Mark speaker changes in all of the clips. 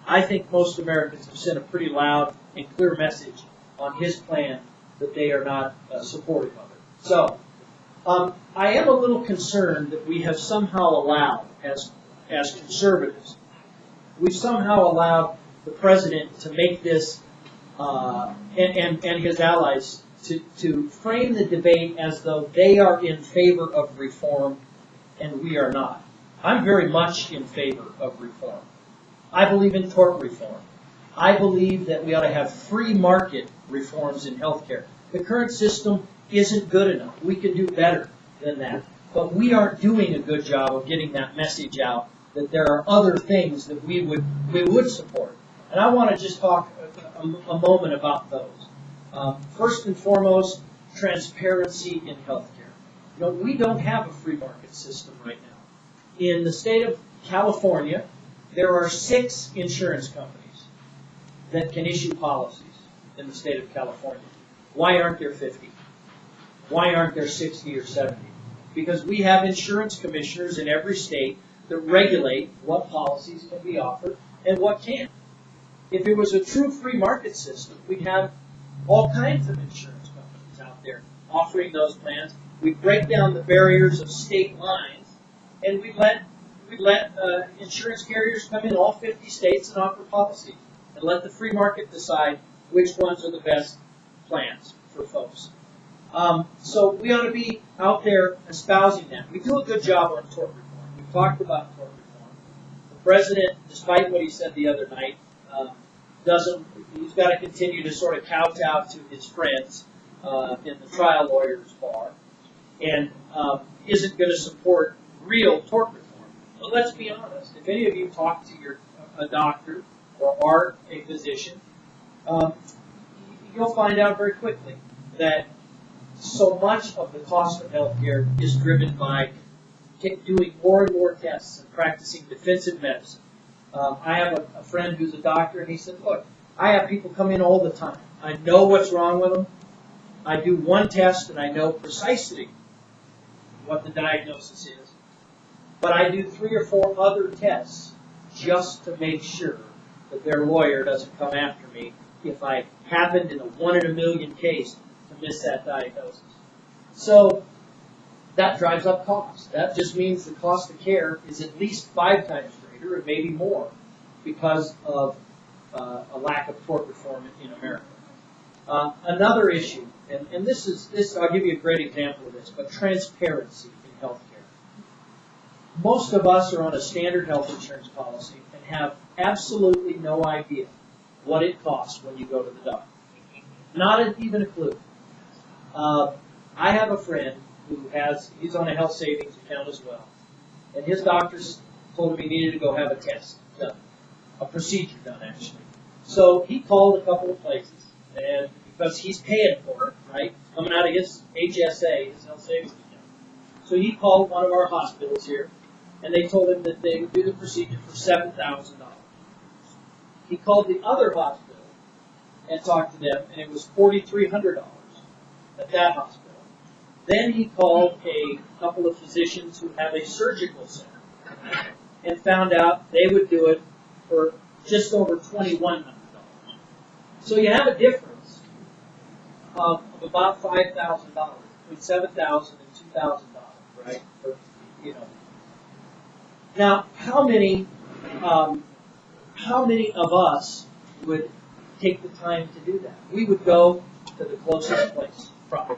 Speaker 1: I think most Americans have sent a pretty loud and clear message on his plan that they are not supportive of it. So I am a little concerned that we have somehow allowed, as conservatives, we've somehow allowed the president to make this and his allies to frame the debate as though they are in favor of reform and we are not. I'm very much in favor of reform. I believe in tort reform. I believe that we ought to have free market reforms in healthcare. The current system isn't good enough. We can do better than that. But we aren't doing a good job of getting that message out that there are other things that we would support. And I want to just talk a moment about those. First and foremost, transparency in healthcare. You know, we don't have a free market system right now. In the state of California, there are 6 insurance companies that can issue policies in the state of California. Why aren't there 50? Why aren't there 60 or 70? Because we have insurance commissioners in every state that regulate what policies can be offered and what can't. If it was a true free market system, we'd have all kinds of insurance companies out there offering those plans. We'd break down the barriers of state lines, and we'd let insurance carriers come in all 50 states and offer policies, and let the free market decide which ones are the best plans for folks. So we ought to be out there espousing that. We do a good job on tort reform. We've talked about tort reform. The president, despite what he said the other night, he's got to continue to sort of kowtow to his friends in the trial lawyers bar, and isn't going to support real tort reform. But let's be honest. If any of you talk to a doctor or are a physician, you'll find out very quickly that so much of the cost of healthcare is driven by doing more and more tests and practicing defensive medicine. I have a friend who's a doctor, and he said, look, I have people come in all the time. I know what's wrong with them. I do one test, and I know precisely what the diagnosis is. But I do 3 or 4 other tests just to make sure that their lawyer doesn't come after me if I happened in a 1 in a million case to miss that diagnosis. So that drives up costs. That just means the cost of care is at least 5 times greater, and maybe more, because of a lack of tort reform in America. Another issue, and this I'll give you a great example of this, but transparency in healthcare. Most of us are on a standard health insurance policy and have absolutely no idea what it costs when you go to the doctor. Not even a clue. I have a friend he's on a health savings account as well, and his doctors told him he needed to go have a test done, a procedure done actually. So he called a couple of places, and because he's paying for it, right, coming out of his HSA, his health savings account. So he called one of our hospitals here, and they told him that they would do the procedure for $7,000. He called the other hospital and talked to them, and it was $4,300 at that hospital. Then he called a couple of physicians who have a surgical center and found out they would do it for just over $2,100. So you have a difference of about $5,000, between $7,000 and $2,000, right? Now, how many of us would take the time to do that? We would go to the closest place, probably.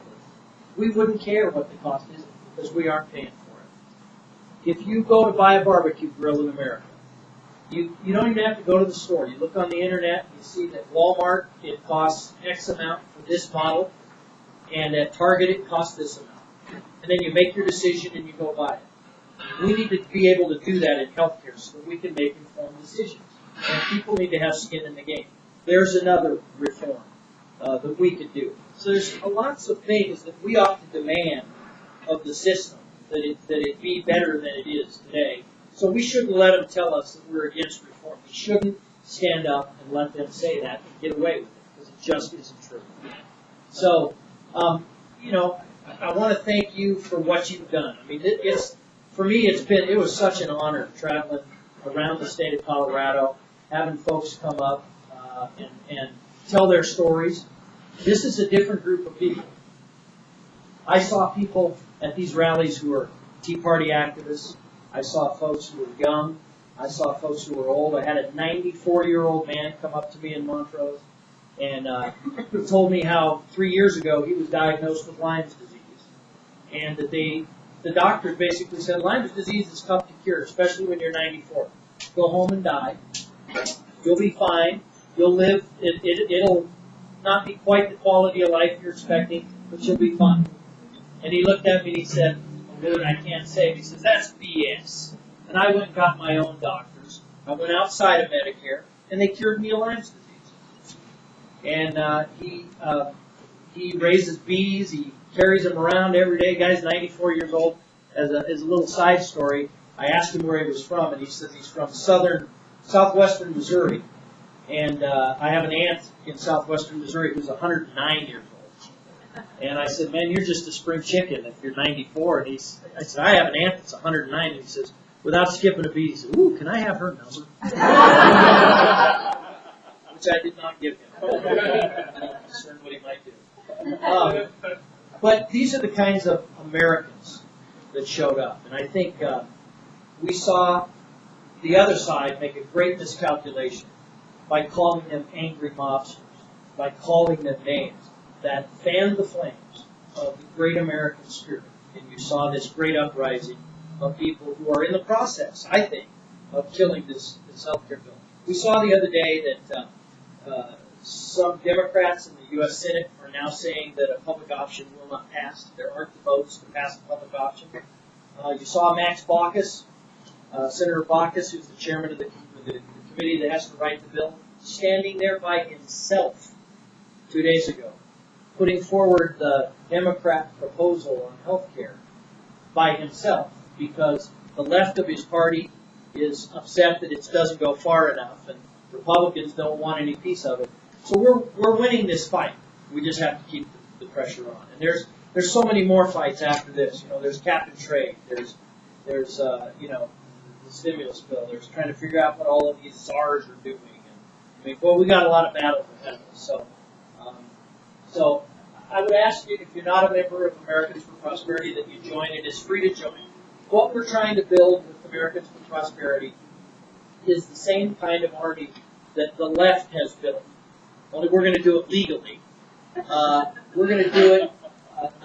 Speaker 1: We wouldn't care what the cost is because we aren't paying for it. If you go to buy a barbecue grill in America, you don't even have to go to the store. You look on the internet, you see that Walmart, it costs X amount for this model, and at Target it costs this amount. And then you make your decision and you go buy it. We need to be able to do that in healthcare so that we can make informed decisions. And people need to have skin in the game. There's another reform that we could do. So there's lots of things that we ought to demand of the system, that it be better than it is today. So we shouldn't let them tell us that we're against reform. We shouldn't stand up and let them say that and get away with it, because it just isn't true. So, I want to thank you for what you've done. I mean, for me, it was such an honor traveling around the state of Colorado having folks come up and tell their stories. This is a different group of people. I saw people at these rallies who were Tea Party activists. I saw folks who were young. I saw folks who were old. I had a 94-year-old man come up to me in Montrose and told me how 3 years ago he was diagnosed with Lyme's disease, and that the doctors basically said Lyme's disease is tough to cure, especially when you're 94. Go home and die. You'll be fine. You'll live. It'll not be quite the quality of life you're expecting, but you'll be fine. And he looked at me and he said, a word I can't say. He says, that's BS. And I went and got my own doctors. I went outside of Medicare, and they cured me of Lyme's disease. And he raises bees. He carries them around every day. Guy's 94 years old. As a little side story, I asked him where he was from, and he says he's from southwestern Missouri. And I have an aunt in southwestern Missouri who's 109 years old. And I said, man, you're just a spring chicken if you're 94. And I said, I have an aunt that's 109. And he says, without skipping a beat, he said, ooh, can I have her number? Which I did not give him. I'm concerned what he might do. But these are the kinds of Americans that showed up. And I think we saw the other side make a great miscalculation by calling them angry mobsters, by calling them names that fanned the flames of the great American spirit. And you saw this great uprising of people who are in the process, I think, of killing this healthcare bill. We saw the other day that some Democrats in the U.S. Senate are now saying that a public option will not pass. There aren't the votes to pass a public option. You saw Max Baucus, Senator Baucus, who's the chairman of the committee that has to write the bill, standing there by himself 2 days ago, putting forward the Democrat proposal on health care by himself, because the left of his party is upset that it doesn't go far enough, and Republicans don't want any piece of it. So we're winning this fight. We just have to keep the pressure on. And there's so many more fights after this. You know, there's cap and trade. There's you know, the stimulus bill. There's trying to figure out what all of these czars are doing. And, I mean, well, we got a lot of battles ahead of us. So I would ask you, if you're not a member of Americans for Prosperity, that you join. It is free to join. What we're trying to build with Americans for Prosperity is the same kind of army that the left has built. Only we're going to do it legally. We're going to do it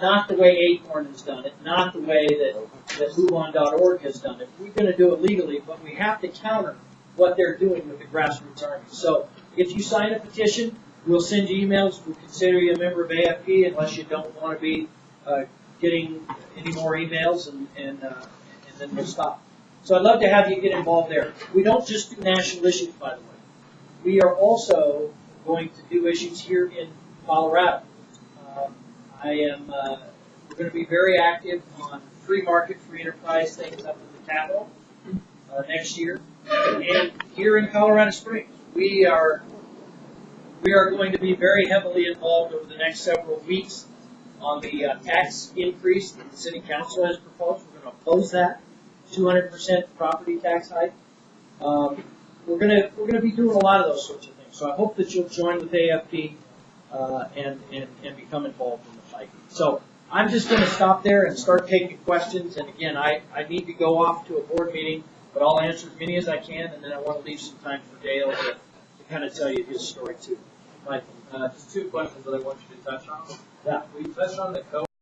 Speaker 1: not the way Acorn has done it, not the way that MoveOn.org has done it. We're going to do it legally, but we have to counter what they're doing with the grassroots army. So if you sign a petition, we'll send you emails. We'll consider you a member of AFP unless you don't want to be getting any more emails, and then we'll stop. So I'd love to have you get involved there. We don't just do national issues, by the way. We are also going to do issues here in Colorado. We're going to be very active on free market, free enterprise things up at the Capitol next year. And here in Colorado Springs, we are going to be very heavily involved over the next several weeks on the tax increase that the City Council has proposed. We're going to oppose that 200% property tax hike. We're going to be doing a lot of those sorts of things. So I hope that you'll join with AFP and become involved in the fight. So I'm just going to stop there and start taking questions. And again, I need to go off to a board meeting, but I'll answer as many as I can, and then I want to leave some time for Dale to kind of tell you his story too. Michael,
Speaker 2: just two questions that I want you to touch on.
Speaker 1: Yeah.
Speaker 2: We touched on the code.